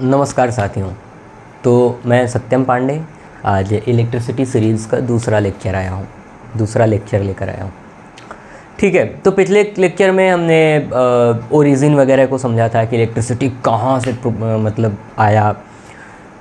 नमस्कार साथियों। तो मैं सत्यम पांडे आज इलेक्ट्रिसिटी सीरीज़ का दूसरा लेक्चर लेकर आया हूँ। ठीक है, तो पिछले लेक्चर में हमने ओरिजिन वगैरह को समझा था कि इलेक्ट्रिसिटी कहाँ से मतलब आया।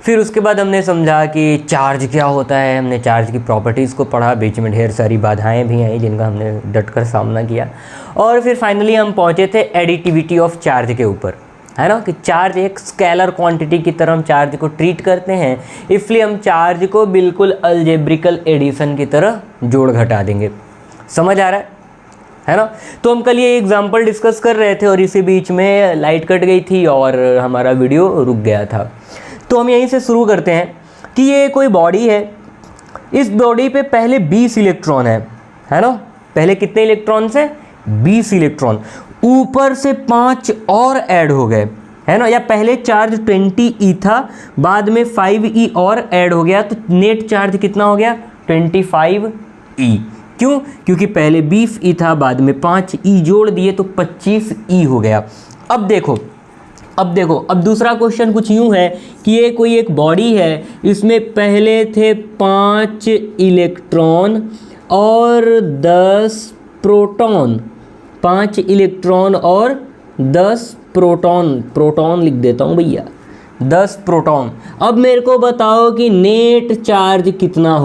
फिर उसके बाद हमने समझा कि चार्ज क्या होता है, हमने चार्ज की प्रॉपर्टीज़ को पढ़ा, बीच में ढेर सारी बाधाएं भी आई जिनका हमने डटकर सामना किया, और फिर फाइनली हम पहुँचे थे एडिटिविटी ऑफ चार्ज के ऊपर, है ना, कि चार्ज एक स्केलर क्वांटिटी की तरह हम चार्ज को ट्रीट करते हैं, इसलिए हम चार्ज को बिल्कुल अलजेब्रिकल एडिशन की तरह जोड़ घटा देंगे। समझ आ रहा है ना। तो हम कल ये एग्जांपल डिस्कस कर रहे थे और इसी बीच में लाइट कट गई थी और हमारा वीडियो रुक गया था। तो हम यहीं से शुरू करते हैं कि ये कोई बॉडी है, इस बॉडी पे पहले 20 इलेक्ट्रॉन है ना। पहले कितने इलेक्ट्रॉन है? 20 इलेक्ट्रॉन। ऊपर से 5 और ऐड हो गए, है ना, या पहले चार्ज 20E था, बाद में 5E और ऐड हो गया, तो नेट चार्ज कितना हो गया? 25E। क्यों? क्योंकि पहले 20E था, बाद में 5E जोड़ दिए तो 25E हो गया। अब देखो अब दूसरा क्वेश्चन कुछ यूँ है कि ये कोई एक बॉडी है, इसमें पहले थे 5 इलेक्ट्रॉन और 10 प्रोटॉन। 5 इलेक्ट्रॉन और 10 प्रोटॉन लिख देता हूँ भैया, 10 प्रोटॉन। अब मेरे को बताओ कि नेट चार्ज कितना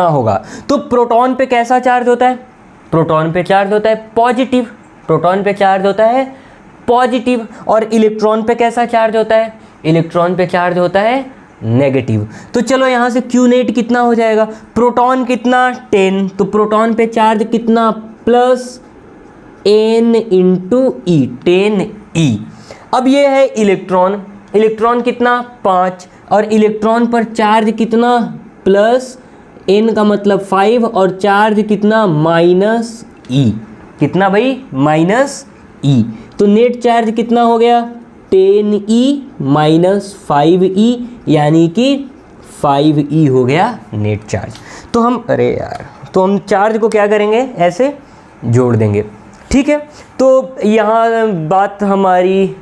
होगा? तो प्रोटॉन पे कैसा चार्ज होता है? प्रोटॉन पे चार्ज होता है पॉजिटिव। और इलेक्ट्रॉन पे कैसा चार्ज होता है? इलेक्ट्रॉन पे चार्ज होता है नेगेटिव। तो चलो यहाँ से क्यू नेट कितना हो जाएगा? प्रोटॉन कितना? 10, तो प्रोटॉन पे चार्ज कितना? प्लस n इंटू ई, 10E। अब ये है इलेक्ट्रॉन कितना? 5, और इलेक्ट्रॉन पर चार्ज कितना? प्लस n का मतलब 5, और चार्ज कितना? Minus E। कितना भाई? Minus E। तो नेट चार्ज कितना हो गया? 10E माइनस 5E, यानी कि 5E हो गया नेट चार्ज। तो हम चार्ज को क्या करेंगे? ऐसे जोड़ देंगे। ठीक है, तो यहाँ बात हमारी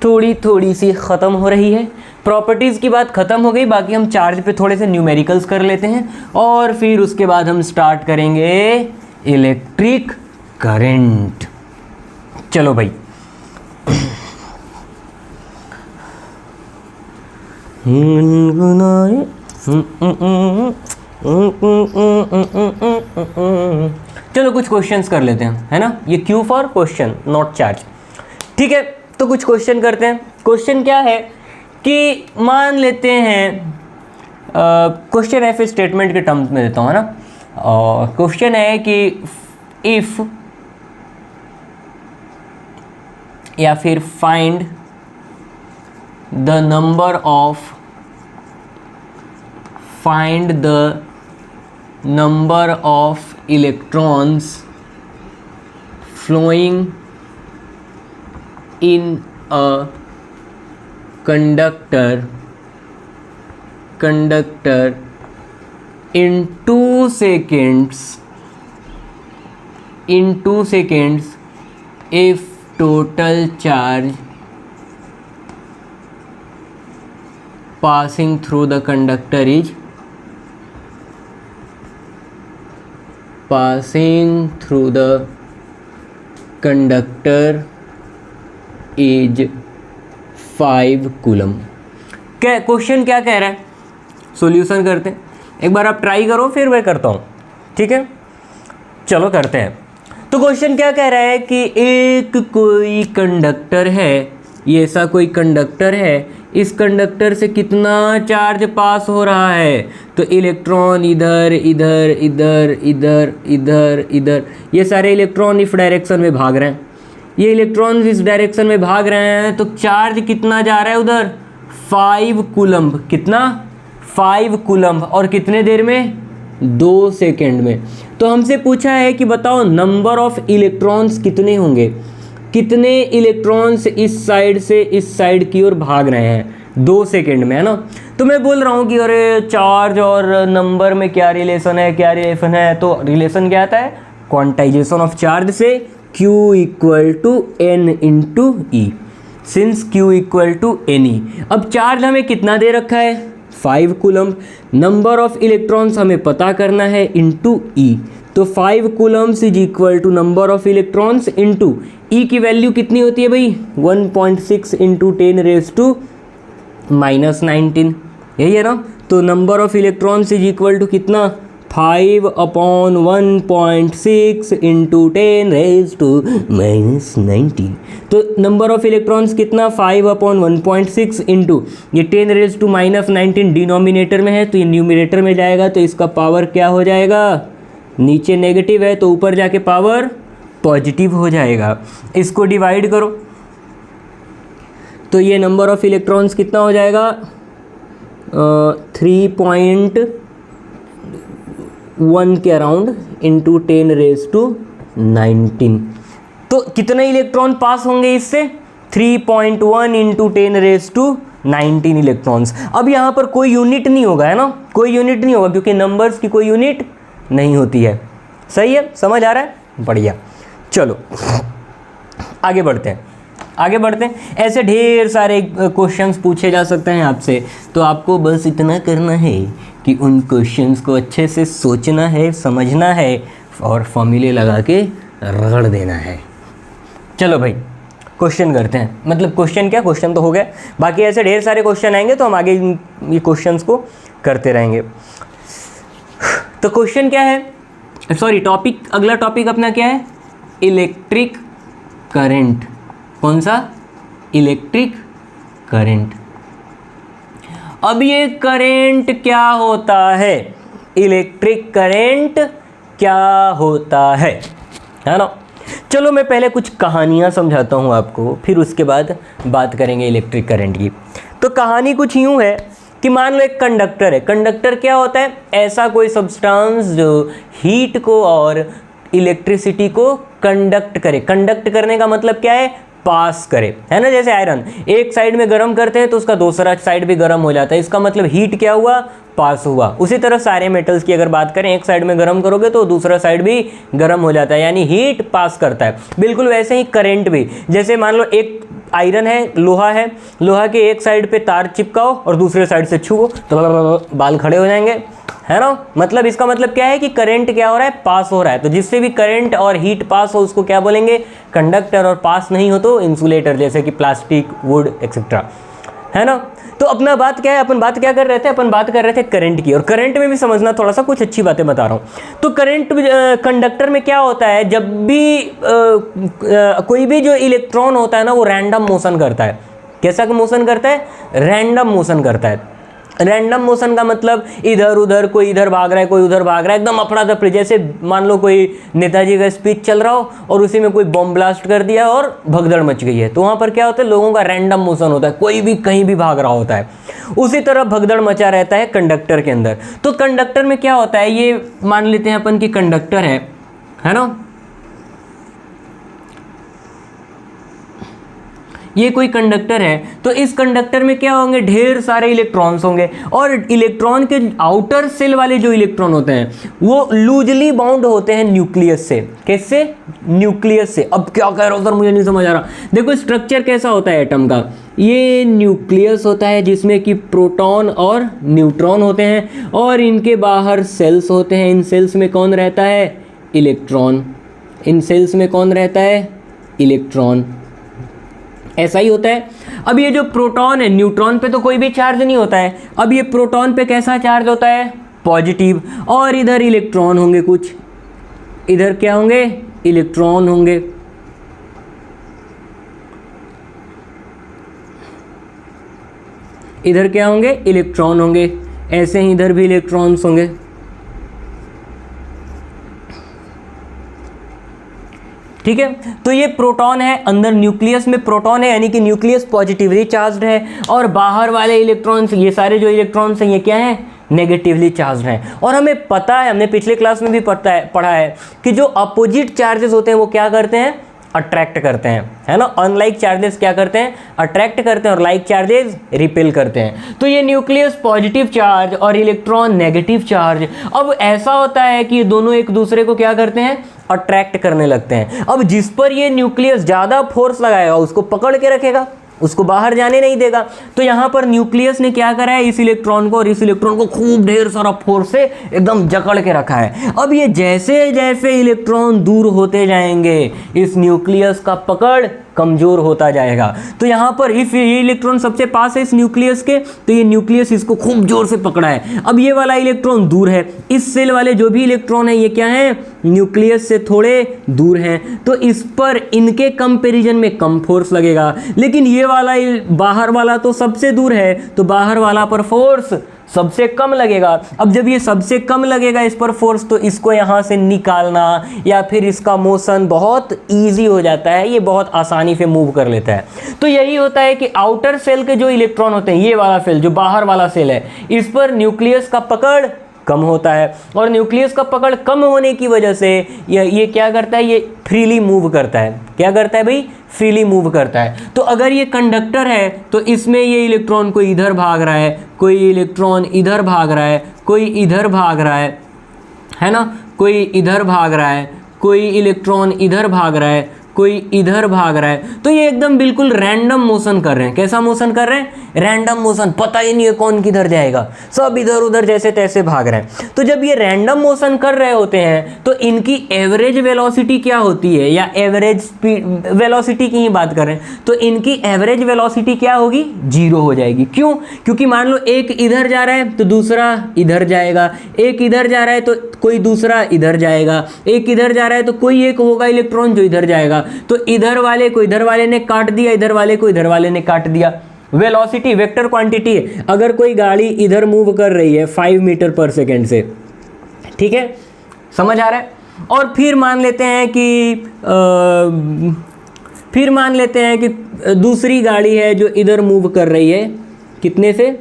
थोड़ी सी ख़त्म हो रही है। प्रॉपर्टीज़ की बात ख़त्म हो गई, बाकी हम चार्ज पे थोड़े से न्यूमेरिकल्स कर लेते हैं और फिर उसके बाद हम स्टार्ट करेंगे इलेक्ट्रिक करंट। चलो भाई, चलो कुछ क्वेश्चंस कर लेते हैं, है ना। ये Q for question, not charge. ठीक है, तो कुछ क्वेश्चन करते हैं। क्वेश्चन क्या है कि मान लेते हैं, क्वेश्चन है फिर स्टेटमेंट के टर्म्स में देता हूँ, है ना। क्वेश्चन है कि इफ या फिर find the number of electrons flowing in a conductor in 2 seconds if total charge passing through the conductor is 5 coulomb. क्या क्वेश्चन क्या कह रहा है? सॉल्यूशन करते हैं, एक बार आप ट्राई करो फिर मैं करता हूँ। ठीक है, चलो करते हैं। तो क्वेश्चन क्या कह रहा है कि एक कोई कंडक्टर है, ये ऐसा कोई कंडक्टर है, इस कंडक्टर से कितना चार्ज पास हो रहा है? तो इलेक्ट्रॉन इधर इधर इधर इधर इधर इधर, ये सारे इलेक्ट्रॉन इस डायरेक्शन में भाग रहे हैं, ये इलेक्ट्रॉन इस डायरेक्शन में भाग रहे हैं, तो चार्ज कितना जा रहा है उधर? 5 कूलम्ब। कितना? 5 कूलम्ब। और कितने देर में? 2 सेकेंड में। तो हमसे पूछा है कि बताओ नंबर ऑफ इलेक्ट्रॉन्स कितने होंगे, कितने इलेक्ट्रॉन्स इस साइड से इस साइड की ओर भाग रहे हैं 2 सेकेंड में, है ना। तो मैं बोल रहा हूँ कि अरे चार्ज और नंबर में क्या रिलेशन है, तो रिलेशन क्या आता है? क्वांटाइजेशन ऑफ चार्ज से Q = N × E। Since Q equal to N E. अब चार्ज हमें कितना दे रखा है 5 कूलम्ब, नंबर ऑफ इलेक्ट्रॉन्स हमें पता करना है इनटू E। तो 5 coulombs is equal to number of electrons into E की वैल्यू कितनी होती है भाई 1.6 इंटू 10⁻⁻⁹ यही है ना। तो number of electrons is equal to कितना 5/1.6 इंटू 10⁻⁻⁹। तो नंबर ऑफ इलेक्ट्रॉन्स कितना 5/1.6 इंटू ये 10⁻⁻⁹ डिनोमिनेटर में है तो ये न्यूमिनेटर में जाएगा, तो इसका पावर क्या हो जाएगा, नीचे नेगेटिव है तो ऊपर जाके पावर पॉजिटिव हो जाएगा। इसको डिवाइड करो तो ये नंबर ऑफ इलेक्ट्रॉन्स कितना हो जाएगा 3.1 के अराउंड इंटू 10⁻⁹। तो कितने इलेक्ट्रॉन पास होंगे इससे 3.1 इंटू 10⁻⁹ इलेक्ट्रॉन्स। अब यहाँ पर कोई यूनिट नहीं होगा, है ना, कोई यूनिट नहीं होगा क्योंकि नंबर्स की कोई यूनिट नहीं होती है। सही है, समझ आ रहा है, बढ़िया। चलो आगे बढ़ते हैं, आगे बढ़ते हैं। ऐसे ढेर सारे क्वेश्चंस पूछे जा सकते हैं आपसे, तो आपको बस इतना करना है कि उन क्वेश्चंस को अच्छे से सोचना है, समझना है और फॉर्मूले लगा के रगड़ देना है। चलो भाई क्वेश्चन करते हैं, मतलब क्वेश्चन क्या, क्वेश्चन तो हो गया, बाकी ऐसे ढेर सारे क्वेश्चन आएंगे तो हम आगे ये क्वेश्चंस को करते रहेंगे। तो क्वेश्चन क्या है, सॉरी टॉपिक, अगला टॉपिक अपना क्या है, इलेक्ट्रिक करंट। कौन सा, इलेक्ट्रिक करंट। अब ये करंट क्या होता है, इलेक्ट्रिक करंट क्या होता है ना। चलो मैं पहले कुछ कहानियाँ समझाता हूँ आपको, फिर उसके बाद बात करेंगे इलेक्ट्रिक करंट की। तो कहानी कुछ यूँ है कि मान लो एक कंडक्टर है। कंडक्टर क्या होता है, ऐसा कोई सब्सटेंस जो हीट को और इलेक्ट्रिसिटी को कंडक्ट करे। कंडक्ट करने का मतलब क्या है, पास करे, है ना। जैसे आयरन एक साइड में गर्म करते हैं तो उसका दूसरा साइड भी गर्म हो जाता है, इसका मतलब हीट क्या हुआ, पास हुआ। उसी तरह सारे मेटल्स की अगर बात करें, एक साइड में गर्म करोगे तो दूसरा साइड भी गर्म हो जाता है, यानी हीट पास करता है। बिल्कुल वैसे ही करंट भी, जैसे मान लो एक आयरन है, लोहा है, लोहा के एक साइड पे तार चिपकाओ और दूसरे साइड से छुओ तो बाल खड़े हो जाएंगे, है ना। मतलब इसका मतलब क्या है कि करंट क्या हो रहा है, पास हो रहा है। तो जिससे भी करंट और हीट पास हो उसको क्या बोलेंगे, कंडक्टर, और पास नहीं हो तो इंसुलेटर, जैसे कि प्लास्टिक, वुड एक्सेट्रा, है ना। तो अपना बात क्या है, अपन बात क्या कर रहे थे, अपन बात कर रहे थे करंट की। और करंट में भी समझना थोड़ा सा, कुछ अच्छी बातें बता रहा हूँ। तो करंट कंडक्टर में क्या होता है, जब भी कोई भी जो इलेक्ट्रॉन होता है ना वो रैंडम मोशन करता है। कैसा मोशन करता है, रैंडम मोशन करता है। रैंडम मोशन का मतलब इधर उधर, कोई इधर भाग रहा है, कोई उधर भाग रहा है, एकदम अफरा तफरी। जैसे मान लो कोई नेताजी का स्पीच चल रहा हो और उसी में कोई बम ब्लास्ट कर दिया और भगदड़ मच गई है, तो वहाँ पर क्या होता है, लोगों का रैंडम मोशन होता है, कोई भी कहीं भी भाग रहा होता है। उसी तरह भगदड़ मचा रहता है कंडक्टर के अंदर। तो कंडक्टर में क्या होता है, ये मान लेते हैं अपन की कंडक्टर है ना, ये कोई कंडक्टर है। तो इस कंडक्टर में क्या होंगे, ढेर सारे इलेक्ट्रॉन्स होंगे, और इलेक्ट्रॉन के आउटर सेल वाले जो इलेक्ट्रॉन होते हैं वो लूजली बाउंड होते हैं न्यूक्लियस से। कैसे, न्यूक्लियस से। अब क्या कह रहा हूँ सर, मुझे नहीं समझ आ रहा। देखो स्ट्रक्चर कैसा होता है एटम का, ये न्यूक्लियस होता है जिसमें कि प्रोटॉन और न्यूट्रॉन होते हैं, और इनके बाहर सेल्स होते हैं। इन सेल्स में कौन रहता है, इलेक्ट्रॉन। इन सेल्स में कौन रहता है, इलेक्ट्रॉन। ऐसा ही होता है। अब ये जो प्रोटॉन है, न्यूट्रॉन पे तो कोई भी चार्ज नहीं होता है। अब ये प्रोटॉन पे कैसा चार्ज होता है, पॉजिटिव। और इधर इलेक्ट्रॉन होंगे कुछ, इधर क्या होंगे, इलेक्ट्रॉन होंगे। इधर क्या होंगे, इलेक्ट्रॉन होंगे। ऐसे ही इधर भी इलेक्ट्रॉन्स होंगे। ठीक है। तो ये प्रोटॉन है, अंदर न्यूक्लियस में प्रोटॉन है, यानी कि न्यूक्लियस पॉजिटिवली चार्ज्ड है, और बाहर वाले इलेक्ट्रॉन्स, ये सारे जो इलेक्ट्रॉन्स हैं ये क्या हैं, नेगेटिवली चार्ज्ड हैं। और हमें पता है, हमने पिछले क्लास में भी पढ़ा है कि जो अपोजिट चार्जेस होते हैं वो क्या करते हैं, अट्रैक्ट करते हैं, है ना। अनलाइक चार्जेस क्या करते हैं, अट्रैक्ट करते हैं, और लाइक चार्जेस रिपेल करते हैं। तो ये न्यूक्लियस पॉजिटिव चार्ज और इलेक्ट्रॉन नेगेटिव चार्ज। अब ऐसा होता है कि दोनों एक दूसरे को क्या करते हैं, अट्रैक्ट करने लगते हैं। अब जिस पर ये न्यूक्लियस ज़्यादा फोर्स लगाएगा उसको पकड़ के रखेगा, उसको बाहर जाने नहीं देगा। तो यहाँ पर न्यूक्लियस ने क्या करा है, इस इलेक्ट्रॉन को और इस इलेक्ट्रॉन को खूब ढेर सारा फोर्स से एकदम जकड़ के रखा है। अब ये जैसे जैसे इलेक्ट्रॉन दूर होते जाएंगे इस न्यूक्लियस का पकड़ कमज़ोर होता जाएगा। तो यहाँ पर इफ़ ये इलेक्ट्रॉन सबसे पास है इस न्यूक्लियस के, तो ये न्यूक्लियस इसको खूब जोर से पकड़ा है। अब ये वाला इलेक्ट्रॉन दूर है, इस सेल वाले जो भी इलेक्ट्रॉन है ये क्या है, न्यूक्लियस से थोड़े दूर हैं, तो इस पर इनके कंपैरिजन में कम फोर्स लगेगा। लेकिन ये वाला बाहर वाला तो सबसे दूर है, तो बाहर वाला पर फोर्स सबसे कम लगेगा। अब जब ये सबसे कम लगेगा इस पर फोर्स, तो इसको यहाँ से निकालना या फिर इसका मोशन बहुत इजी हो जाता है, ये बहुत आसानी से मूव कर लेता है। तो यही होता है कि आउटर सेल के जो इलेक्ट्रॉन होते हैं, ये वाला सेल जो बाहर वाला सेल है, इस पर न्यूक्लियस का पकड़ कम होता है, और न्यूक्लियस का पकड़ कम होने की वजह से ये क्या करता है, ये फ्रीली मूव करता है। क्या करता है भाई, फ्रीली मूव करता है। तो अगर ये कंडक्टर है तो इसमें ये इलेक्ट्रॉन कोई इधर भाग रहा है, कोई इलेक्ट्रॉन इधर भाग रहा है, कोई इधर भाग रहा है ना, कोई इधर भाग रहा है, कोई इलेक्ट्रॉन इधर भाग रहा है, कोई इधर भाग रहा है। तो ये एकदम बिल्कुल रैंडम मोशन कर रहे हैं। कैसा मोशन कर रहे हैं, रैंडम मोशन, पता ही नहीं है कौन किधर जाएगा, सब इधर उधर जैसे तैसे भाग रहे हैं। तो जब ये रैंडम मोशन कर रहे होते हैं तो इनकी एवरेज वेलोसिटी क्या होती है, या एवरेज स्पीड वेलोसिटी की ही बात कर रहे हैं, तो इनकी एवरेज वेलोसिटी क्या होगी, 0 हो जाएगी। क्यों, क्योंकि मान लो एक इधर जा रहा है तो दूसरा इधर जाएगा, एक इधर जा रहा है तो कोई दूसरा इधर जाएगा, एक इधर जा रहा है तो कोई एक होगा इलेक्ट्रॉन जो इधर जाएगा। तो इधर वाले को इधर वाले ने काट दिया, इधर वाले को इधर वाले ने काट दिया। वेलोसिटी वेक्टर क्वांटिटी है। अगर कोई गाड़ी इधर मूव कर रही है 5 मीटर पर सेकेंड से, ठीक है, समझ आ रहा है। और फिर मान लेते हैं कि दूसरी गाड़ी है जो इधर मूव कर रही है, कितने से,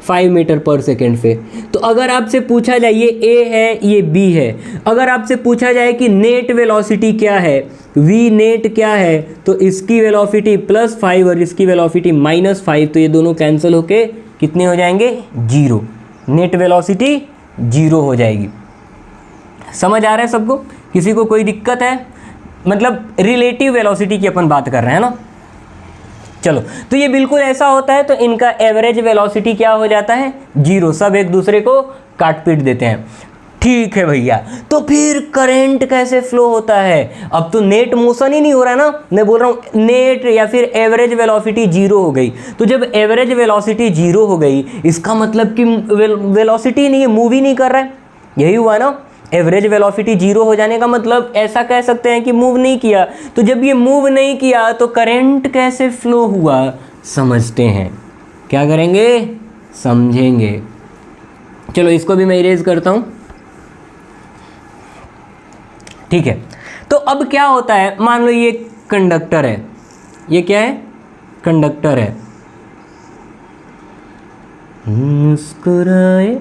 5 मीटर पर सेकेंड से। तो अगर आपसे पूछा जाए, ये ए है ये बी है, अगर आपसे पूछा जाए कि नेट वेलोसिटी क्या है, वी नेट क्या है, तो इसकी वेलोसिटी +5 और इसकी वेलोसिटी -5, तो ये दोनों कैंसिल होके कितने हो जाएंगे, 0। नेट वेलोसिटी 0 हो जाएगी। समझ आ रहा है सबको, किसी को कोई दिक्कत है, मतलब रिलेटिव वेलोसिटी की अपन बात कर रहे हैं ना। चलो, तो ये बिल्कुल ऐसा होता है, तो इनका एवरेज वेलोसिटी क्या हो जाता है, 0, सब एक दूसरे को काट पीट देते हैं। ठीक है भैया, तो फिर करंट कैसे फ्लो होता है, अब तो नेट मोशन ही नहीं हो रहा है ना, मैं बोल रहा हूँ नेट या फिर एवरेज वेलोसिटी 0 हो गई। तो जब एवरेज वेलोसिटी 0 हो गई, इसका मतलब कि वेलोसिटी नहीं है, मूव ही नहीं कर रहा है, यही हुआ ना। एवरेज वेलोसिटी 0 हो जाने का मतलब ऐसा कह सकते हैं कि मूव नहीं किया। तो जब ये मूव नहीं किया तो करंट कैसे फ्लो हुआ, समझते हैं। क्या करेंगे, समझेंगे। चलो इसको भी मैं इरेज करता हूँ, ठीक है। तो अब क्या होता है, मान लो ये कंडक्टर है, ये क्या है, कंडक्टर है। मुस्कुराए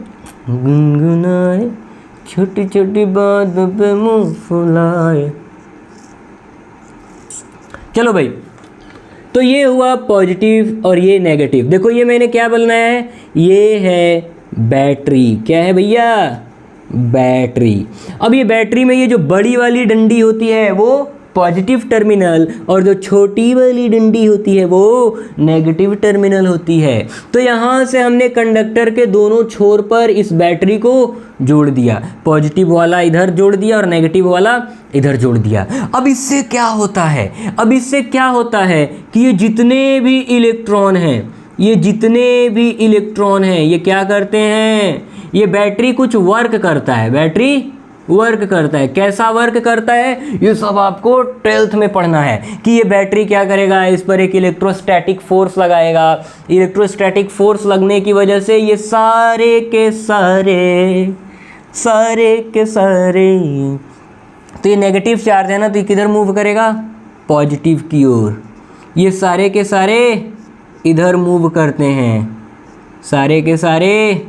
गुनगुनाए छोटी छोटी बात पे मुंह फुलाए। चलो भाई, तो ये हुआ पॉजिटिव और ये नेगेटिव। देखो ये मैंने क्या बनाया है, ये है बैटरी। क्या है भैया, बैटरी। अब ये बैटरी में ये जो बड़ी वाली डंडी होती है वो पॉजिटिव टर्मिनल, और जो छोटी वाली डंडी होती है वो नेगेटिव टर्मिनल होती है। तो यहाँ से हमने कंडक्टर के दोनों छोर पर इस बैटरी को जोड़ दिया, पॉजिटिव वाला इधर जोड़ दिया और नेगेटिव वाला इधर जोड़ दिया। अब इससे क्या होता है, अब इससे क्या होता है कि ये जितने भी इलेक्ट्रॉन हैं, ये जितने भी इलेक्ट्रॉन हैं, ये क्या करते हैं, ये बैटरी कुछ वर्क करता है, बैटरी वर्क करता है। कैसा वर्क करता है, ये सब आपको 12th में पढ़ना है कि ये बैटरी क्या करेगा, इस पर एक इलेक्ट्रोस्टैटिक फोर्स लगाएगा। इलेक्ट्रोस्टैटिक फोर्स लगने की वजह से ये सारे के सारे तो ये नेगेटिव चार्ज है ना, तो ये किधर मूव करेगा, पॉजिटिव की ओर। ये सारे के सारे इधर मूव करते हैं, सारे के सारे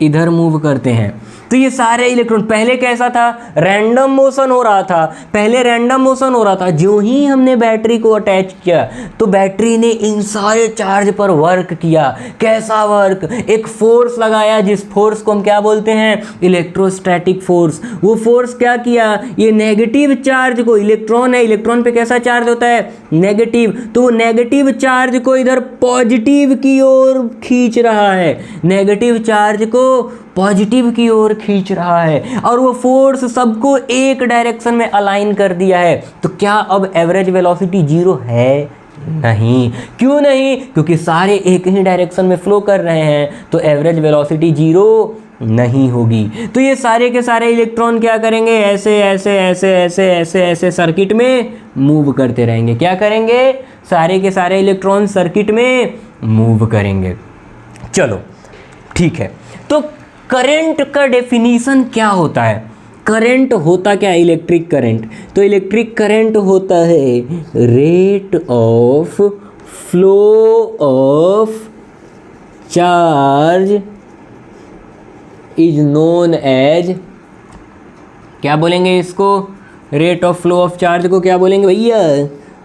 इधर मूव करते हैं। तो ये सारे इलेक्ट्रॉन, पहले कैसा था, रैंडम मोशन हो रहा था, पहले रैंडम मोशन हो रहा था। जो ही हमने बैटरी को अटैच किया तो बैटरी ने इन सारे चार्ज पर वर्क किया। कैसा वर्क, एक फोर्स लगाया, जिस फोर्स को हम क्या बोलते हैं, इलेक्ट्रोस्टैटिक फोर्स। वो फोर्स क्या किया, ये नेगेटिव चार्ज को, इलेक्ट्रॉन है, इलेक्ट्रॉन पे कैसा चार्ज होता है, नेगेटिव, तो वो नेगेटिव चार्ज को इधर पॉजिटिव की ओर खींच रहा है, नेगेटिव चार्ज को पॉजिटिव की ओर खींच रहा है, और वो फोर्स सबको एक डायरेक्शन में अलाइन कर दिया है। तो क्या अब एवरेज वेलोसिटी जीरो है? नहीं। क्यों नहीं? क्योंकि सारे एक ही डायरेक्शन में फ्लो कर रहे हैं, तो एवरेज वेलोसिटी जीरो नहीं होगी। तो ये सारे के सारे इलेक्ट्रॉन क्या करेंगे, ऐसे ऐसे ऐसे ऐसे ऐसे ऐसे सर्किट में मूव करते रहेंगे। क्या करेंगे, सारे के सारे इलेक्ट्रॉन सर्किट में मूव करेंगे। चलो ठीक है, तो करंट का डेफिनीशन क्या होता है, करंट होता क्या है, इलेक्ट्रिक करंट। तो इलेक्ट्रिक करंट होता है rate of flow of charge is known as, क्या बोलेंगे इसको, rate of flow of charge को क्या बोलेंगे भैया,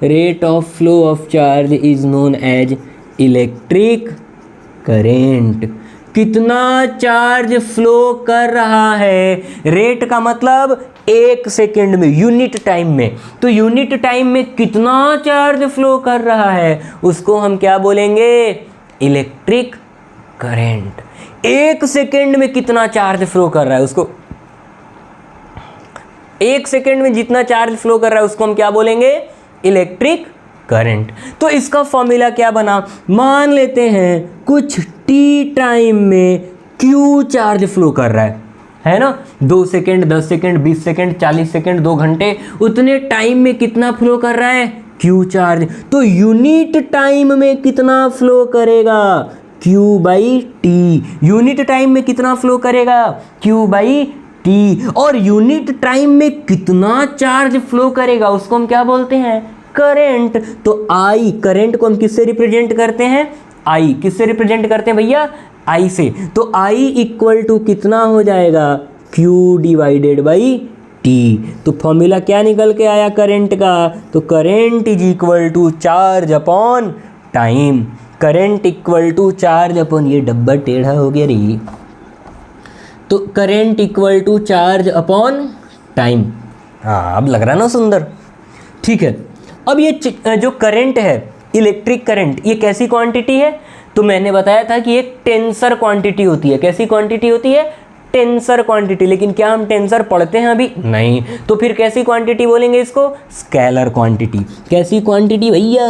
rate of flow of charge is known as electric current. कितना चार्ज फ्लो कर रहा है, रेट का मतलब एक सेकेंड में, यूनिट टाइम में। तो यूनिट टाइम में कितना चार्ज फ्लो कर रहा है उसको हम क्या बोलेंगे, इलेक्ट्रिक करंट। एक सेकेंड में कितना चार्ज फ्लो कर रहा है उसको, एक सेकेंड में जितना चार्ज फ्लो कर रहा है उसको हम क्या बोलेंगे, इलेक्ट्रिक करंट। तो इसका फॉर्मूला क्या बना, मान लेते हैं कुछ टी टाइम में क्यू चार्ज फ्लो कर रहा है ना, 2 सेकेंड, 10 सेकेंड, 20 सेकेंड, 40 सेकेंड, 2 घंटे, उतने टाइम में कितना फ्लो कर रहा है, क्यू चार्ज। तो यूनिट टाइम में कितना फ्लो करेगा, Q by T. Unit time में कितना फ्लो करेगा, क्यू बाई टी। और यूनिट टाइम में कितना चार्ज फ्लो करेगा उसको हम क्या बोलते हैं, करंट। तो आई, करंट को हम किससे रिप्रेजेंट करते हैं, आई। किससे रिप्रेजेंट करते हैं भैया, आई से। तो आई इक्वल टू कितना हो जाएगा, क्यू डिवाइडेड बाई टी। तो फॉर्मूला क्या निकल के आया करंट का, तो current is equal to charge upon time. Current equal to charge upon, ये डब्बा टेढ़ा हो गया रे, तो current equal to charge upon time. हाँ अब लग रहा ना सुंदर, ठीक है। अब ये जो करंट है, इलेक्ट्रिक करंट, ये कैसी क्वांटिटी है, तो मैंने बताया था कि एक टेंसर क्वांटिटी होती है। कैसी क्वांटिटी होती है, टेंसर क्वांटिटी। लेकिन क्या हम टेंसर पढ़ते हैं अभी, नहीं। तो फिर कैसी क्वांटिटी बोलेंगे इसको, स्केलर क्वांटिटी। कैसी क्वांटिटी भैया,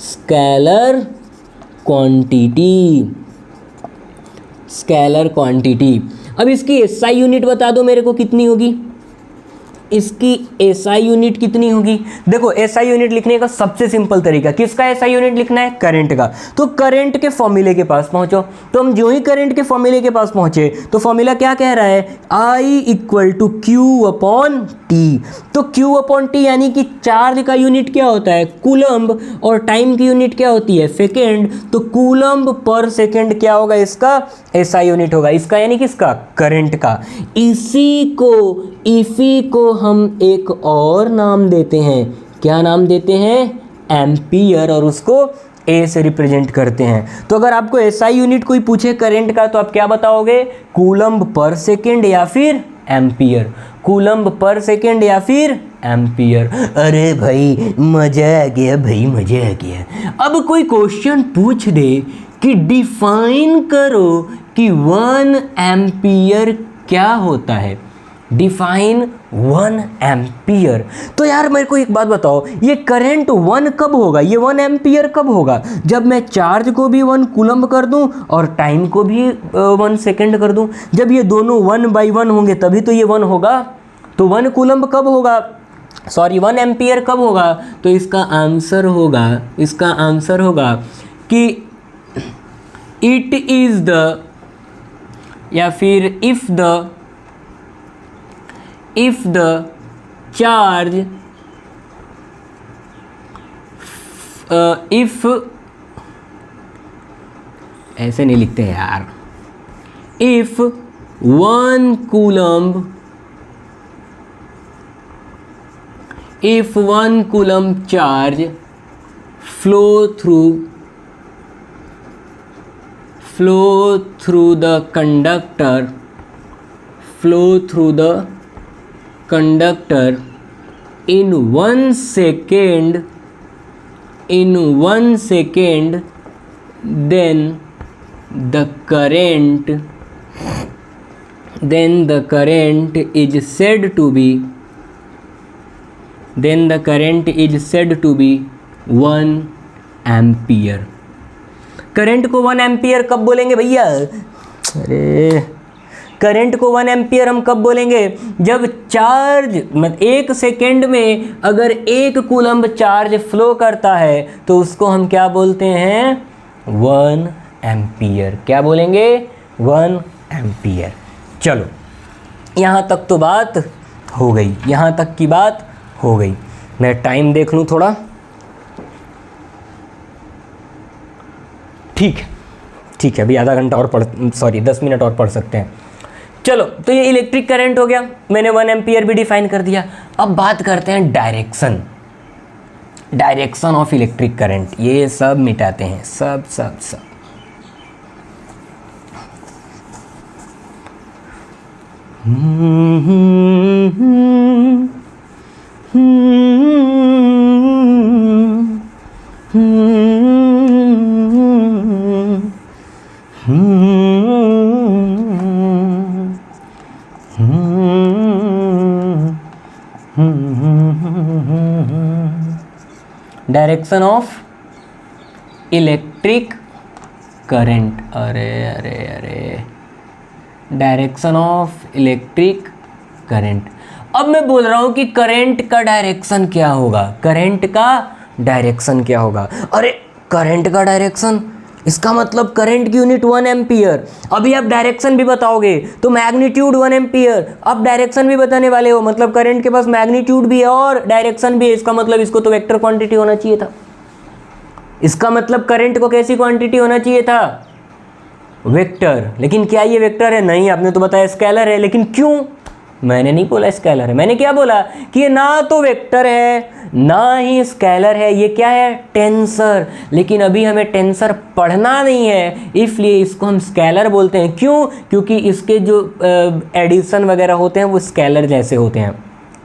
स्केलर क्वांटिटी, स्केलर क्वांटिटी। अब इसकी एसआई यूनिट बता दो मेरे को कितनी होगी, इसकी एसआई यूनिट कितनी होगी। देखो एसआई यूनिट लिखने का सबसे सिंपल तरीका, किसका एसआई यूनिट लिखना है, करंट का। तो करंट के फॉर्मूले के पास पहुंचो। तो हम जो ही करंट के फॉर्मूले के पास पहुंचे तो फॉर्मूला क्या कह रहा है, I equal to Q upon T. तो क्यू अपॉन टी यानी कि चार्ज का यूनिट क्या होता है, कूलम्ब, और टाइम की यूनिट क्या होती है, सेकेंड। तो कूलम्ब पर सेकेंड क्या होगा, इसका एसआई यूनिट होगा, इसका यानी कि इसका करंट का। इसी को हम एक और नाम देते हैं, क्या नाम देते हैं, एम्पियर, और उसको ए से रिप्रेजेंट करते हैं। तो अगर आपको एसआई यूनिट कोई पूछे करंट का तो आप क्या बताओगे, कूलम्ब पर सेकेंड या फिर एम्पियर, कूलम्ब पर सेकेंड या फिर एम्पियर। अरे भाई मजा आ गया, भाई मजा आ गया। अब कोई क्वेश्चन पूछ दे कि डिफाइन करो कि 1 एम्पियर क्या होता है, डिफाइन 1 एम्पियर। तो यार मेरे को एक बात बताओ, ये करंट 1 कब होगा, ये 1 एम्पियर कब होगा, जब मैं चार्ज को भी 1 कूलम्ब कर दूं और टाइम को भी 1 सेकेंड कर दूं। जब ये दोनों 1 बाई 1 होंगे तभी तो ये 1 होगा। तो 1 कूलम्ब कब होगा, सॉरी 1 एम्पियर कब होगा, तो इसका आंसर होगा, इसका आंसर होगा कि इट इज द, या फिर if the charge if ऐसे नहीं लिखते हैं यार, if 1 coulomb, if 1 coulomb charge flow through the conductor in 1 second, then the current is said to be 1 ampere. Current को 1 एम्पियर कब बोलेंगे भैया? अरे करंट को 1 एम्पियर हम कब बोलेंगे? जब चार्ज मतलब 1 सेकेंड में अगर 1 कूलम्ब चार्ज फ्लो करता है तो उसको हम क्या बोलते हैं? 1 एम्पियर। क्या बोलेंगे? 1 एम्पियर। चलो यहाँ तक तो बात हो गई, यहाँ तक की बात हो गई। मैं टाइम देख लूँ थोड़ा। ठीक है, अभी आधा घंटा और 10 मिनट और पढ़ सकते हैं। चलो, तो ये इलेक्ट्रिक करंट हो गया, मैंने 1 एम्पियर भी डिफाइन कर दिया। अब बात करते हैं डायरेक्शन ऑफ इलेक्ट्रिक करंट। ये सब मिटाते हैं, सब। Direction of electric current. अरे डायरेक्शन ऑफ इलेक्ट्रिक करंट। अब मैं बोल रहा हूं कि करंट का डायरेक्शन क्या होगा? अरे करंट का डायरेक्शन, इसका मतलब करंट की यूनिट 1 एम्पियर। अभी आप डायरेक्शन भी बताओगे तो मैग्नीट्यूड 1 एम्पियर। अब डायरेक्शन भी बताने वाले हो, मतलब करंट के पास मैग्नीट्यूड भी है और डायरेक्शन भी है। इसका मतलब इसको तो वेक्टर क्वांटिटी होना चाहिए था। इसका मतलब करंट को कैसी क्वांटिटी होना चाहिए था? वेक्टर। लेकिन क्या ये वेक्टर है? नहीं, आपने तो बताया स्केलर है। लेकिन क्यों? मैंने नहीं बोला स्केलर है, मैंने क्या बोला कि ये ना तो वेक्टर है ना ही स्केलर है। ये क्या है? टेंसर। लेकिन अभी हमें टेंसर पढ़ना नहीं है, इसलिए इसको हम स्केलर बोलते हैं। क्यों? क्योंकि इसके जो एडिशन वगैरह होते हैं वो स्केलर जैसे होते हैं,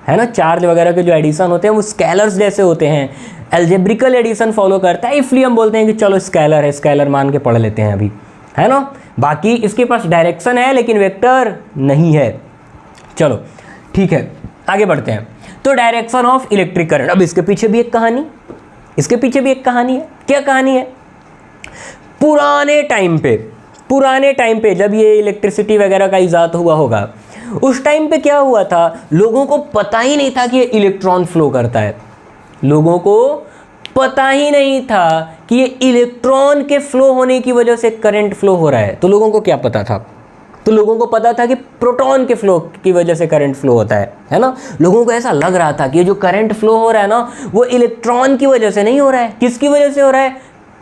है ना। चार्ज वगैरह के जो एडिशन होते हैं वो स्केलर्स जैसे होते हैं, एल्जेब्रिकल एडिशन फॉलो करता है। इसलिए हम बोलते हैं कि चलो स्केलर है, स्केलर मान के पढ़ लेते हैं अभी, है ना। बाकी इसके पास डायरेक्शन है लेकिन वेक्टर नहीं है। चलो ठीक है, आगे बढ़ते हैं। तो डायरेक्शन ऑफ इलेक्ट्रिक करंट। अब इसके पीछे भी एक कहानी है। क्या कहानी है? पुराने टाइम पे जब ये इलेक्ट्रिसिटी वगैरह का इजाद हुआ होगा, उस टाइम पे क्या हुआ था? लोगों को पता ही नहीं था कि ये इलेक्ट्रॉन फ्लो करता है। लोगों को पता ही नहीं था कि ये इलेक्ट्रॉन के फ्लो होने की वजह से करंट फ्लो हो रहा है। तो लोगों को क्या पता था? तो लोगों को पता था कि प्रोटॉन के फ्लो की वजह से करंट फ्लो होता है ना। लोगों को ऐसा लग रहा था कि ये जो करंट फ्लो हो रहा है ना, वो इलेक्ट्रॉन की वजह से नहीं हो रहा है। किसकी वजह से हो रहा है?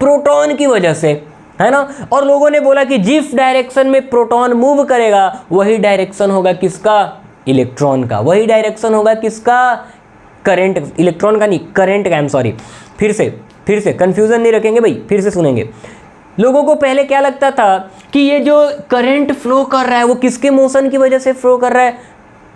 प्रोटॉन की वजह से, है ना। और लोगों ने बोला कि जिस डायरेक्शन में प्रोटॉन मूव करेगा वही डायरेक्शन होगा किसका? इलेक्ट्रॉन का। वही डायरेक्शन होगा किसका? करंट, इलेक्ट्रॉन का नहीं, करंट का। आई एम सॉरी, फिर से कंफ्यूजन नहीं रखेंगे भाई, फिर से सुनेंगे। लोगों को पहले क्या लगता था कि ये जो करंट फ्लो कर रहा है वो किसके मोशन की वजह से फ्लो कर रहा है?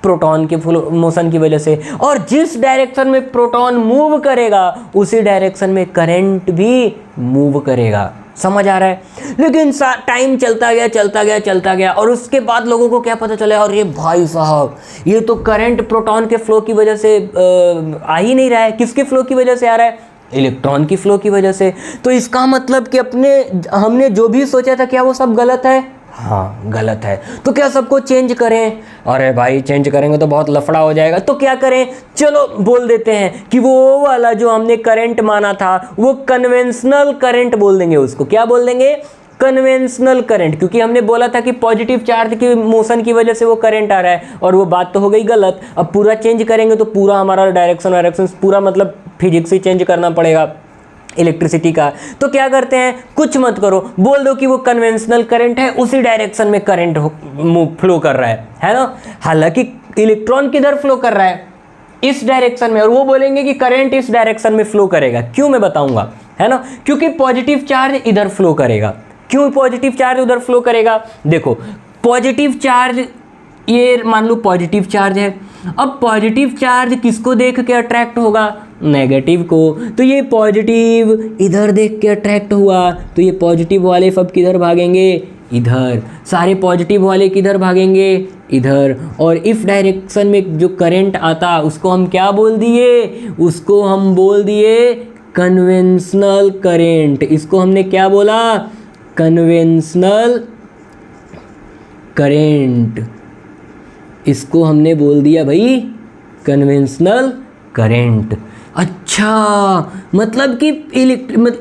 प्रोटॉन के मोशन की वजह से। और जिस डायरेक्शन में प्रोटॉन मूव करेगा उसी डायरेक्शन में करंट भी मूव करेगा। समझ आ रहा है? लेकिन टाइम चलता गया और उसके बाद लोगों को क्या पता चला? और ये भाई साहब, ये तो करंट प्रोटॉन के फ्लो की वजह से आ ही नहीं रहा है। किसके फ्लो की वजह से आ रहा है? इलेक्ट्रॉन की फ्लो की वजह से। तो इसका मतलब कि हमने जो भी सोचा था क्या वो सब गलत है? हाँ, गलत है। तो क्या सबको चेंज करें? अरे भाई, चेंज करेंगे तो बहुत लफड़ा हो जाएगा। तो क्या करें? चलो बोल देते हैं कि वो वाला जो हमने करंट माना था वो कन्वेंशनल करंट बोल देंगे उसको। क्या बोल देंगे? Conventional current. क्योंकि हमने बोला था कि पॉजिटिव चार्ज की मोशन की वजह से वो करंट आ रहा है, और वो बात तो हो गई गलत। अब पूरा चेंज करेंगे तो पूरा हमारा डायरेक्शन पूरा मतलब फिजिक्स ही चेंज करना पड़ेगा। इलेक्ट्रिसिटी का। तो क्या करते हैं, कुछ मत करो, बोल दो कि वो कन्वेंशनल करंट है, उसी डायरेक्शन में करंट फ्लो कर रहा है ना। हालांकि इलेक्ट्रॉन किधर फ्लो कर रहा है, इस डायरेक्शन में, और वो बोलेंगे कि करंट इस डायरेक्शन में फ्लो करेगा। क्यों, मैं बताऊंगा, है ना। क्योंकि पॉजिटिव चार्ज इधर फ्लो करेगा। क्यों पॉजिटिव चार्ज उधर फ्लो करेगा, देखो पॉजिटिव चार्ज, ये मान लो पॉजिटिव चार्ज है। अब पॉजिटिव चार्ज किसको देख के अट्रैक्ट होगा, नेगेटिव को। तो ये पॉजिटिव इधर देख के अट्रैक्ट हुआ, तो ये पॉजिटिव वाले सब किधर भागेंगे, इधर। सारे पॉजिटिव वाले किधर भागेंगे, इधर। और इस डायरेक्शन में जो करंट आता उसको हम क्या बोल दिए, उसको हम बोल दिए कन्वेंशनल करंट। इसको हमने क्या बोला, कन्वेंशनल करंट। इसको हमने बोल दिया भाई कन्वेंशनल करंट। अच्छा, मतलब कि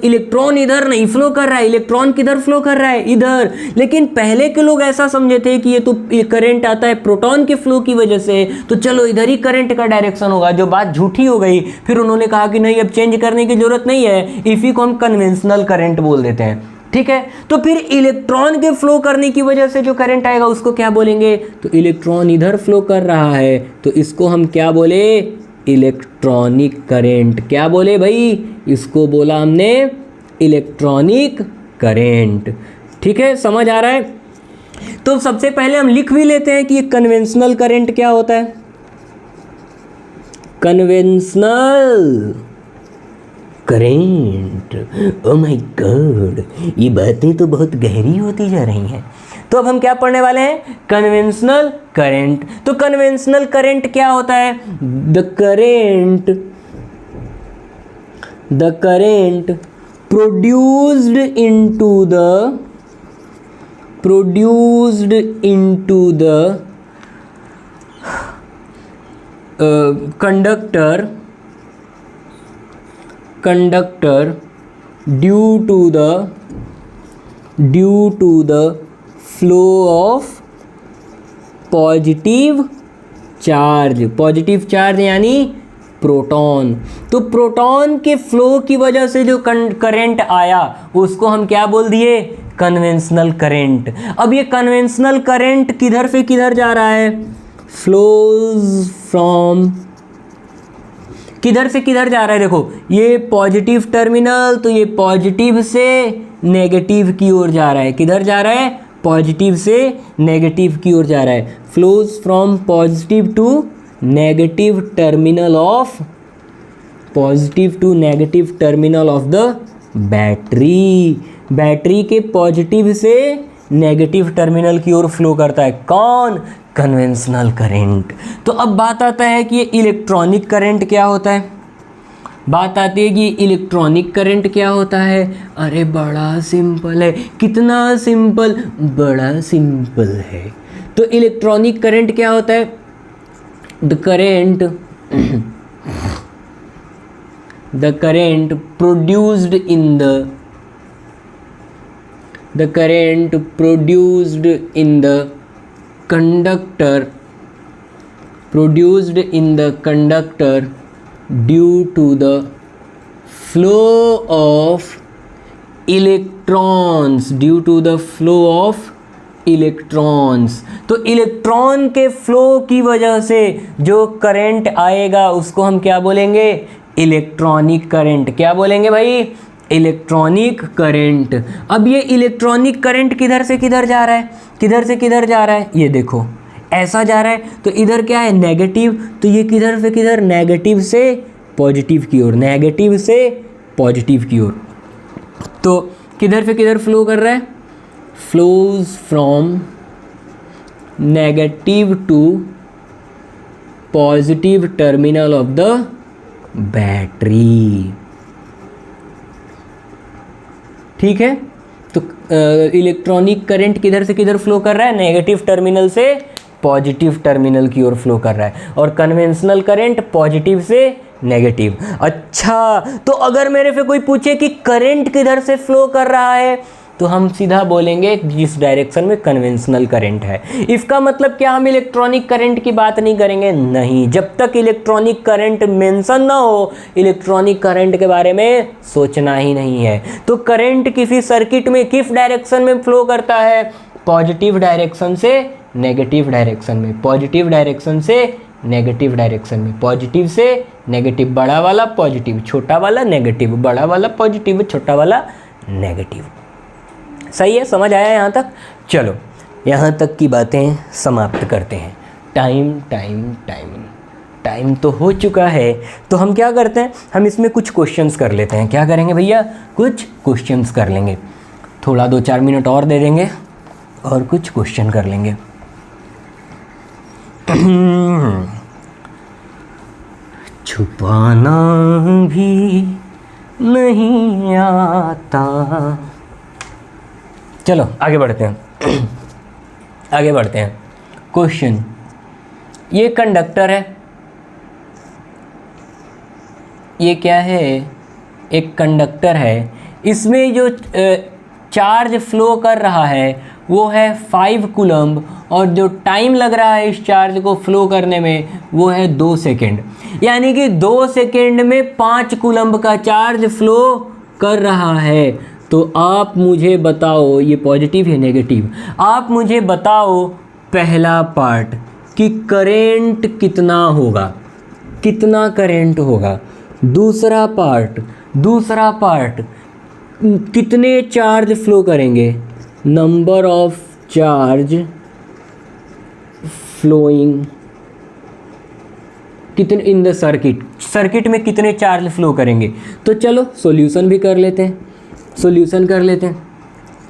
इलेक्ट्रॉन इधर नहीं फ्लो कर रहा है, इलेक्ट्रॉन किधर फ्लो कर रहा है, इधर। लेकिन पहले के लोग ऐसा समझे थे कि ये करंट आता है प्रोटॉन के फ्लो की वजह से, तो चलो इधर ही करंट का डायरेक्शन होगा। जो बात झूठी हो गई, फिर उन्होंने कहा कि नहीं, अब चेंज करने की जरूरत नहीं है, इसी को हम कन्वेंशनल करंट बोल देते हैं, ठीक है। तो फिर इलेक्ट्रॉन के फ्लो करने की वजह से जो करंट आएगा उसको क्या बोलेंगे, तो इलेक्ट्रॉन इधर फ्लो कर रहा है, तो इसको हम क्या बोले, इलेक्ट्रॉनिक करंट। क्या बोले भाई, इसको बोला हमने इलेक्ट्रॉनिक करंट, ठीक है, समझ आ रहा है। तो सबसे पहले हम लिख भी लेते हैं कि ये कन्वेंशनल करंट क्या होता है। Conventional current, oh my God, ये बातें तो बहुत गहरी होती जा रही हैं। तो अब हम क्या पढ़ने वाले हैं, कन्वेंशनल करंट। तो कन्वेंशनल करंट क्या होता है, the current produced into the conductor due to the flow of positive charge यानी प्रोटॉन। तो प्रोटॉन के फ्लो की वजह से जो करंट आया उसको हम क्या बोल दिए, कन्वेंशनल करंट। अब ये कन्वेंशनल करंट किधर से किधर जा रहा है, फ्लोज फ्रॉम, किधर से किधर जा रहा है, देखो ये पॉजिटिव टर्मिनल, तो ये पॉजिटिव से नेगेटिव की ओर जा रहा है। किधर जा रहा है, पॉजिटिव से नेगेटिव की ओर जा रहा है। Flows from positive to negative terminal of, positive to negative terminal of the battery. Battery के पॉजिटिव से नेगेटिव टर्मिनल की ओर फ्लो करता है कौन, कन्वेंशनल करंट। तो अब बात आता है कि ये इलेक्ट्रॉनिक करंट क्या होता है। बात आती है कि इलेक्ट्रॉनिक करंट क्या होता है। अरे बड़ा सिंपल है, कितना सिंपल, बड़ा सिंपल है। तो इलेक्ट्रॉनिक करंट क्या होता है, the current produced in the conductor due to the flow of electrons, तो इलेक्ट्रॉन के फ्लो की वजह से जो करंट आएगा उसको हम क्या बोलेंगे, इलेक्ट्रॉनिक करंट। क्या बोलेंगे भाई, इलेक्ट्रॉनिक करंट। अब ये इलेक्ट्रॉनिक करंट किधर से किधर जा रहा है, किधर से किधर जा रहा है, ये देखो ऐसा जा रहा है। तो इधर क्या है, नेगेटिव, तो ये किधर से किधर, नेगेटिव से पॉजिटिव की ओर, नेगेटिव से पॉजिटिव की ओर। तो किधर से किधर फ्लो कर रहा है, flows from negative to positive terminal of the battery, ठीक है। तो इलेक्ट्रॉनिक करंट किधर से किधर फ्लो कर रहा है, नेगेटिव टर्मिनल से पॉजिटिव टर्मिनल की ओर फ्लो कर रहा है, और कन्वेंशनल करंट पॉजिटिव से नेगेटिव। अच्छा, तो अगर मेरे से कोई पूछे कि करंट किधर से फ्लो कर रहा है, तो हम सीधा बोलेंगे जिस डायरेक्शन में कन्वेंशनल करंट है। इसका मतलब क्या हम इलेक्ट्रॉनिक करंट की बात नहीं करेंगे? नहीं, जब तक इलेक्ट्रॉनिक करंट मेंशन ना हो इलेक्ट्रॉनिक करंट के बारे में सोचना ही नहीं है। तो करंट किसी सर्किट में किस डायरेक्शन में फ्लो करता है? पॉजिटिव डायरेक्शन से नेगेटिव डायरेक्शन में, पॉजिटिव डायरेक्शन से नेगेटिव डायरेक्शन में, पॉजिटिव से नेगेटिव, बड़ा वाला पॉजिटिव, छोटा वाला नेगेटिव, बड़ा वाला पॉजिटिव, छोटा वाला नेगेटिव। सही है, समझ आया यहाँ तक? चलो यहाँ तक की बातें समाप्त करते हैं। टाइम तो हो चुका है, तो हम क्या करते हैं, हम इसमें कुछ क्वेश्चंस कर लेते हैं। क्या करेंगे भैया? कुछ क्वेश्चंस कर लेंगे, थोड़ा 2-4 मिनट और दे देंगे और कुछ क्वेश्चन कर लेंगे। छुपाना भी नहीं आता। चलो आगे बढ़ते हैं। आगे बढ़ते हैं। क्वेश्चन, ये कंडक्टर है, ये क्या है? एक कंडक्टर है। इसमें जो चार्ज फ्लो कर रहा है वो है 5 कूलम्ब और जो टाइम लग रहा है इस चार्ज को फ्लो करने में वो है 2 सेकेंड। यानी कि 2 सेकेंड में 5 कूलम्ब का चार्ज फ्लो कर रहा है। तो आप मुझे बताओ, ये पॉजिटिव है नेगेटिव, आप मुझे बताओ पहला पार्ट कि करेंट कितना होगा, कितना करेंट होगा। दूसरा पार्ट कितने चार्ज फ्लो करेंगे, नंबर ऑफ चार्ज फ्लोइंग कितने इन द सर्किट में कितने चार्ज फ्लो करेंगे। तो चलो सॉल्यूशन भी कर लेते हैं,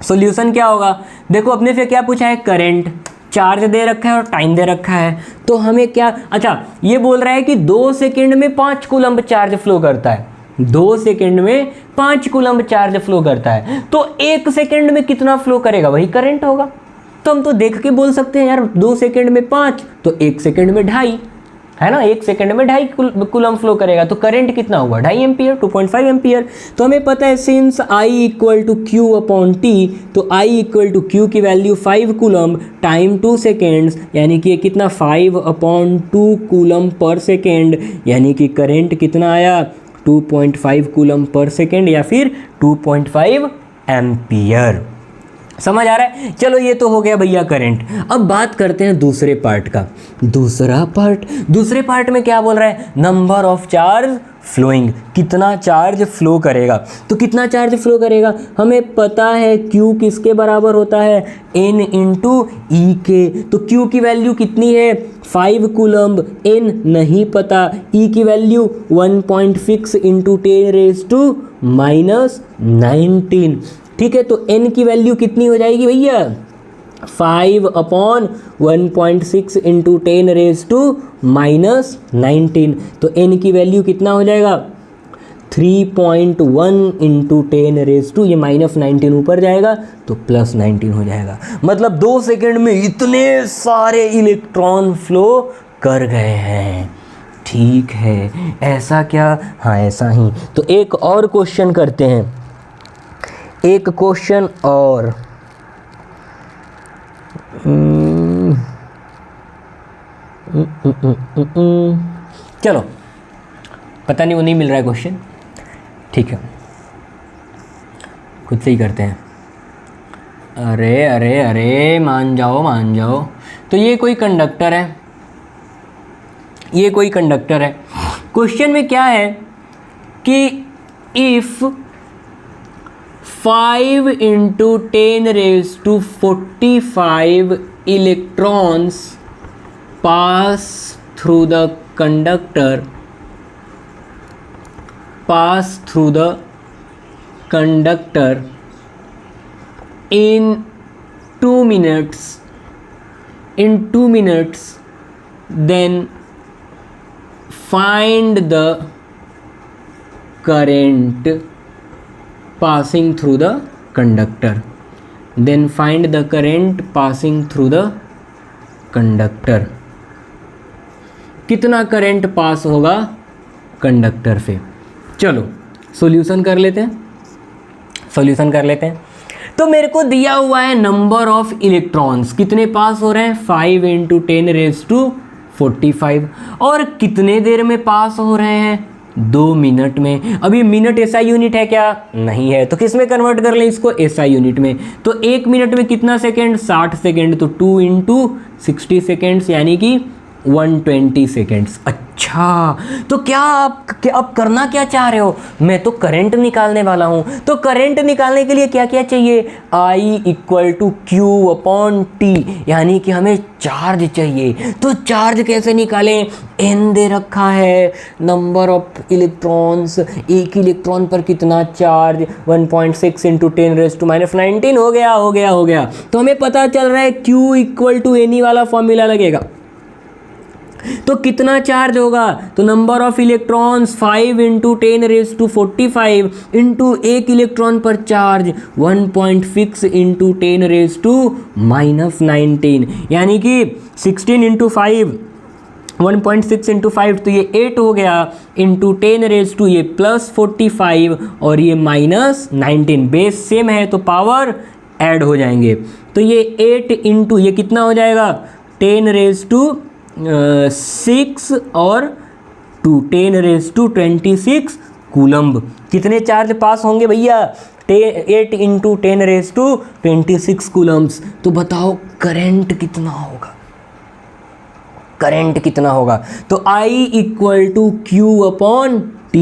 सॉल्यूशन क्या होगा? देखो अपने से क्या पूछा है? करंट, चार्ज दे रखा है और टाइम दे रखा है। तो हमें क्या, अच्छा ये बोल रहा है कि 2 सेकेंड में 5 कूलम्ब चार्ज फ्लो करता है, 2 सेकेंड में 5 कूलम्ब चार्ज फ्लो करता है। तो 1 सेकेंड में कितना फ्लो करेगा? वही करंट होगा। तो हम तो देख के बोल सकते हैं यार 2 सेकेंड में 5 तो 1 सेकेंड में 2.5 है ना, 1 सेकेंड में 2.5 कूलम्ब फ्लो करेगा। तो करंट कितना हुआ? 2.5 एम्पियर, 2.5 एम्पियर। तो हमें पता है सिंस I = Q/T, तो I = Q की वैल्यू 5 कूलम्ब, टाइम 2 सेकेंड्स, यानी कि कितना 5/2 कूलम्ब पर सेकेंड, यानी कि करंट कितना आया? 2.5 कूलम्ब पर सेकेंड या फिर 2.5 एम्पियर। समझ आ रहा है? चलो ये तो हो गया भैया करंट। अब बात करते हैं दूसरे पार्ट का। दूसरे पार्ट में क्या बोल रहा है? नंबर ऑफ चार्ज फ्लोइंग, कितना चार्ज फ्लो करेगा। तो कितना चार्ज फ्लो करेगा? हमें पता है Q किसके बराबर होता है? N × E के। तो Q की वैल्यू कितनी है? 5 कूलम्ब, N नहीं पता, E की वैल्यू 1.6 × 10⁻⁹ ठीक है। तो n की वैल्यू कितनी हो जाएगी भैया? 5/1.6 × 10⁻⁹ तो n की वैल्यू कितना हो जाएगा? 3.1 × 10⁻, ये -19 ऊपर जाएगा तो +19 हो जाएगा। मतलब 2 सेकेंड में इतने सारे इलेक्ट्रॉन फ्लो कर गए हैं। ठीक है, ऐसा क्या? हाँ ऐसा ही। तो एक और क्वेश्चन करते हैं, एक क्वेश्चन और। चलो, पता नहीं वो नहीं मिल रहा है क्वेश्चन, ठीक है खुद से ही करते हैं। अरे मान जाओ। तो ये कोई कंडक्टर है, क्वेश्चन में क्या है कि if 5 × 10⁻45 electrons pass through the conductor in 2 minutes, then find the current passing through the conductor, कितना करंट पास होगा कंडक्टर से। चलो सॉल्यूशन कर लेते हैं। तो मेरे को दिया हुआ है नंबर ऑफ इलेक्ट्रॉन्स, कितने पास हो रहे हैं 5 × 10⁻45, और कितने देर में पास हो रहे हैं 2 मिनट में। अभी मिनट एसआई यूनिट है क्या? नहीं है, तो किस में कन्वर्ट कर लें इसको? एसआई यूनिट में। तो 1 मिनट में कितना सेकेंड? 60 सेकेंड, तो 2 × 60 सेकेंड्स यानी कि 120 सेकेंड्स। अच्छा, तो क्या आप अब करना क्या चाह रहे हो? मैं तो करंट निकालने वाला हूँ। तो करंट निकालने के लिए क्या क्या चाहिए? I = Q/T, यानी कि हमें चार्ज चाहिए। तो चार्ज कैसे निकालें? N दे रखा है, नंबर ऑफ इलेक्ट्रॉन्स, एक इलेक्ट्रॉन पर कितना चार्ज, 1.6 × 10⁻19 हो गया। तो हमें पता चल रहा है Q = Ne वाला फॉर्मूला लगेगा। तो कितना चार्ज होगा? तो नंबर ऑफ इलेक्ट्रॉन्स 5 × 10⁻45 इंटू एक इलेक्ट्रॉन पर चार्ज 1.6 × 10⁻19, यानी कि 16 × 5, 1.6 × 5, तो ये 8 हो गया, इंटू 10⁻, ये +45 और ये -19, बेस सेम है तो पावर ऐड हो जाएंगे। तो ये 8 इंटू ये कितना हो जाएगा? 10⁻6 और 2, 10⁻26 कूलम्ब। कितने चार्ज पास होंगे भैया? 8 × 10⁻26 कूलम्ब्स। तो बताओ करंट कितना होगा? करंट कितना होगा? तो I = Q/T।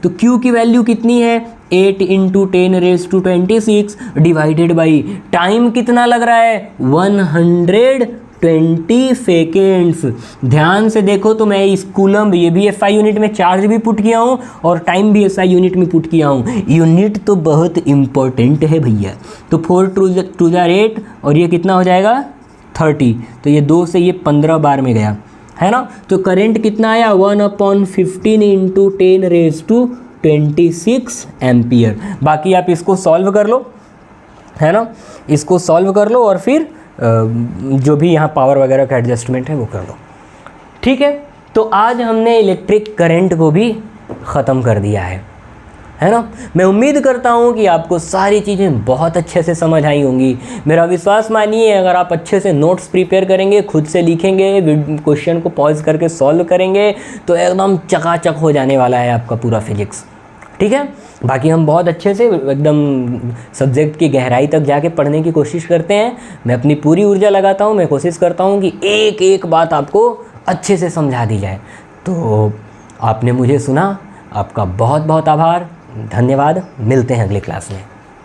तो Q की वैल्यू कितनी है? 8 × 10⁻26 डिवाइडेड बाई टाइम कितना लग रहा है? 120 सेकेंड्स। ध्यान से देखो तो मैं इस कूलम्ब, ये भी SI यूनिट में चार्ज भी पुट किया हूँ और टाइम भी SI यूनिट में पुट किया हूँ। यूनिट तो बहुत इम्पोर्टेंट है भैया। तो 4 × 2 = 8 और ये कितना हो जाएगा? 30। तो ये 2 से ये 15 बार में गया, है ना। तो करंट कितना आया? 1/15 × 10⁻26 एम्पियर। बाकी आप इसको सॉल्व कर लो, है ना, इसको सॉल्व कर लो और फिर जो भी यहाँ पावर वगैरह का एडजस्टमेंट है वो कर लो। ठीक है, तो आज हमने इलेक्ट्रिक करंट को भी ख़त्म कर दिया है ना। मैं उम्मीद करता हूँ कि आपको सारी चीज़ें बहुत अच्छे से समझ आई होंगी। मेरा विश्वास मानिए, अगर आप अच्छे से नोट्स प्रिपेयर करेंगे, खुद से लिखेंगे, क्वेश्चन को पॉज करके सॉल्व करेंगे, तो एकदम चकाचक हो जाने वाला है आपका पूरा फिजिक्स। ठीक है, बाकी हम बहुत अच्छे से एकदम सब्जेक्ट की गहराई तक जाके पढ़ने की कोशिश करते हैं। मैं अपनी पूरी ऊर्जा लगाता हूँ, मैं कोशिश करता हूँ कि एक एक बात आपको अच्छे से समझा दी जाए। तो आपने मुझे सुना, आपका बहुत बहुत आभार, धन्यवाद। मिलते हैं अगली क्लास में।